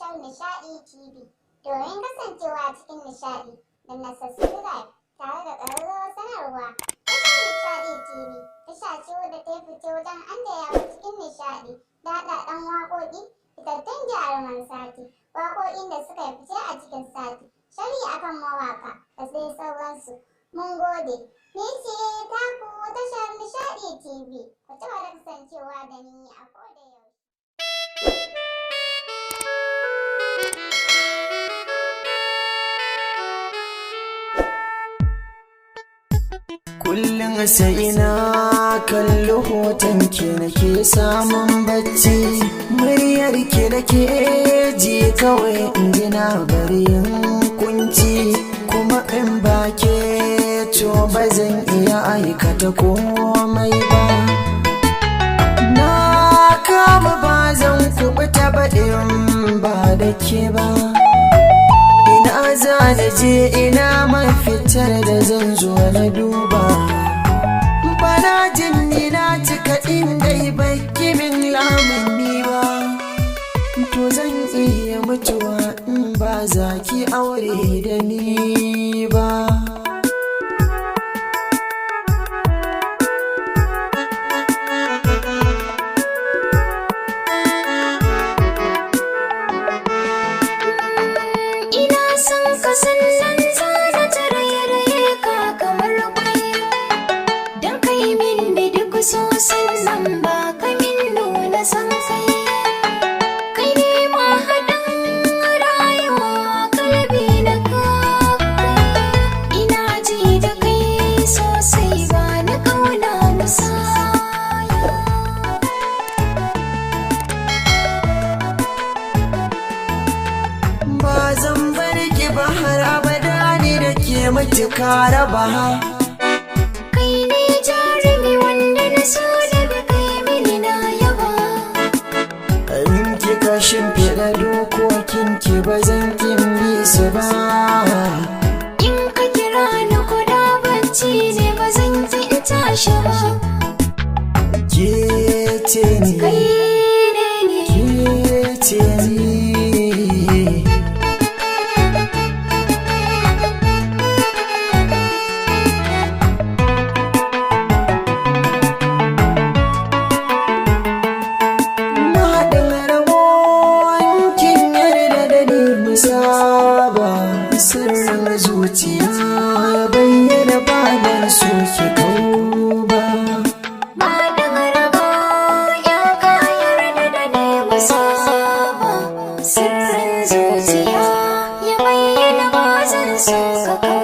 FM Nishaɗi TV domin kasancewa cikin nishaɗi da na subscribe tare da ƙararrawar sanarwa. FM Nishaɗi TV tasha ce wadda ta fice wajen an da yawo cikin nishaɗi da haɗaɗɗen waƙoƙi, fitattun jaruman sati, waƙoƙin da suka yi fice a cikin sati, sharhi akan mawaƙa da dai sauransu. Mun gode. Ni ce taku tashar Nishaɗi TV. Ku ci gaba da kasancewa da ni a koda yaushe. Kullum sai ina kalli hoton ki nake samun bacci, muryar ki nake ji kawai in gina bari kunci, kuma in ba ke to ba zan iya aikata komai ba. Na kama ba zan kubuta ba in ba da ke ba. Ina za na je ina mafitar da zan zo na duba. Bana jin ni na cika inda baki min lamuni ba. To zan iya mutuwa in ba za ki aure da ni ba. Sannan zana tarairaye ka kamar kwai, don kai min da duk so sannan ba ka min nuna san kai. Kai ne ma haɗin rayuwa kalbi na kakai, ina ji da kai sosai ba na ƙauna musaya. Ba zan bar ki ba har abada ni da ke matuka raba. Kai ne jarumi wanda na so da ba kai mini na yaba. In kika shimfiɗa dokokin ki ba zan kin bi su ba. In ka kira ni kuda bacci ne ba zan ji in tashi ba. Ke ce ni, Kai ne ne. ke ce ni. Saba sirrin zuciya bayyana ba dan so ki kau ba. Ba da maraba ya ka yarda da ne musaba, sirrin zuciya ya bayyana ba zan so ka kau